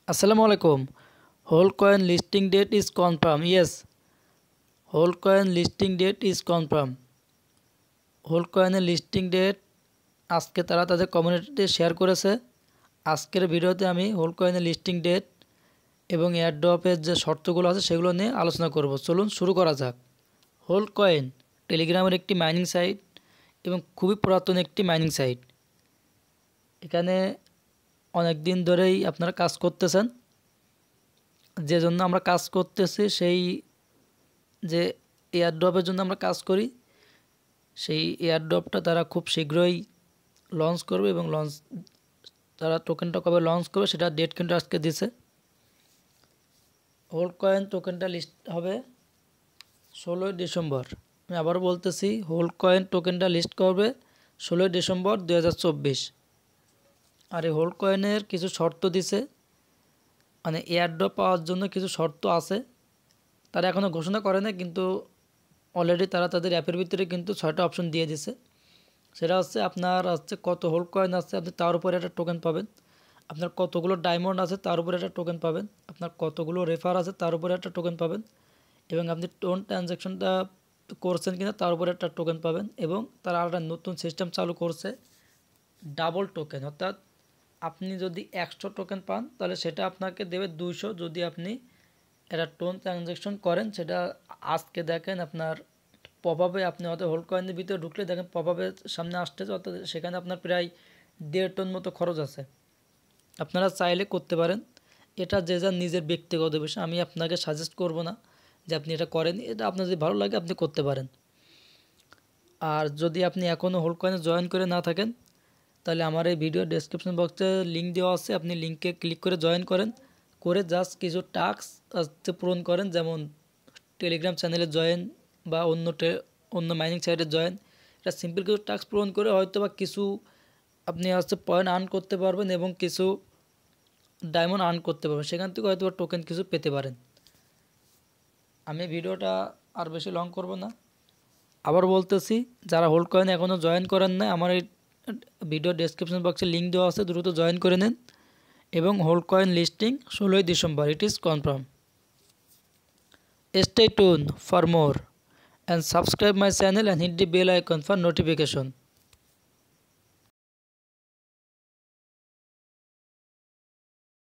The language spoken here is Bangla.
Assalamu alaikum. Whole coin listing date is confirmed. Yes, whole coin listing date is confirmed. হোল কয়েনের লিস্টিং ডেট আজকে তারা তাদের কমিউনিটিতে শেয়ার করেছে। আজকের ভিডিওতে আমি হোল কয়েনের লিস্টিং ডেট এবং এয়ারড্রপের যে শর্তগুলো আছে সেগুলো নিয়ে আলোচনা করব। চলুন শুরু করা যাক। হোল কয়েন টেলিগ্রামের একটি মাইনিং সাইট এবং খুবই পুরাতন একটি মাইনিং সাইট। এখানে অনেক দিন ধরেই আপনারা কাজ করতেছেন, যে জন্য আমরা কাজ করতেছি সেই যে এয়ারড্রপের জন্য আমরা কাজ করি, সেই এয়ারড্রপটা তারা খুব শীঘ্রই লঞ্চ করবে এবং তারা টোকেনটা কবে লঞ্চ করবে সেটা ডেট কিন্তু আজকে দিছে। হোল কয়েন টোকেনটা লিস্ট হবে 16ই ডিসেম্বর। আমি আবারও বলতেছি, হোল কয়েন টোকেনটা লিস্ট করবে 16ই ডিসেম্বর 2024। আর এই হোল কয়েনের কিছু শর্ত দিছে, মানে এয়ারড্রপ পাওয়ার জন্য কিছু শর্ত আছে। তারা এখনও ঘোষণা করে না, কিন্তু অলরেডি তারা তাদের অ্যাপের ভিতরে কিন্তু 6টা অপশন দিয়ে দিছে। সেটা হচ্ছে আপনার কত হোল কয়েন আছে আপনি তার উপরে একটা টোকেন পাবেন, আপনার কতগুলো ডায়মন্ড আছে তার উপরে একটা টোকেন পাবেন, আপনার কতগুলো রেফার আছে তার উপরে একটা টোকেন পাবেন, এবং আপনি টোন ট্রানজ্যাকশনটা করছেন কিনা তার উপরে একটা টোকেন পাবেন। এবং তারা একটা নতুন সিস্টেম চালু করছে, ডাবল টোকেন। অর্থাৎ আপনি যদি 100 টোকেন পান তাহলে সেটা আপনাকে দেবে 200 যদি আপনি একটা টোন ট্রানজ্যাকশন করেন। সেটা আজকে দেখেন আপনার পপআপে, আপনি হয়তো হোল কয়েনের ভিতরে ঢুকলে দেখেন পপআপের সামনে আসতেছে, অর্থাৎ সেখানে আপনার প্রায় 1.5 টন মতো খরচ আছে। আপনারা চাইলে করতে পারেন, এটা যে যার নিজের ব্যক্তিগত বিষয়। আমি আপনাকে সাজেস্ট করব না যে আপনি এটা করেন, এটা আপনার যদি ভালো লাগে আপনি করতে পারেন। আর যদি আপনি এখনও হোল কয়েনে জয়েন করে না থাকেন তাহলে আমার এই ভিডিও ডেসক্রিপশন বক্সে লিঙ্ক দেওয়া আছে, আপনি লিঙ্কে ক্লিক করে জয়েন করেন, করে জাস্ট কিছু টাস্ক পূরণ করেন, যেমন টেলিগ্রাম চ্যানেলে জয়েন বা অন্য মাইনিং সাইটে জয়েন। এটা সিম্পল কিছু টাস্ক পূরণ করে হয়তো বা কিছু আপনি পয়েন্ট আর্ন করতে পারবেন এবং কিছু ডায়মন্ড আর্ন করতে পারবেন, সেখান থেকে হয়তো টোকেন কিছু পেতে পারেন। আমি ভিডিওটা আর বেশি লং করব না। আবার বলতেছি, যারা হোল কয়েন এখনও জয়েন করেন না, আমার এই ভিডিও ডেসক্রিপশন বক্সে লিঙ্ক দেওয়া আছে, দ্রুত জয়েন করে নেন। এবং হোল কয়েন লিস্টিং 16ই December, it is confirm. Stay tuned for more and subscribe my channel and hit the bell icon for notification.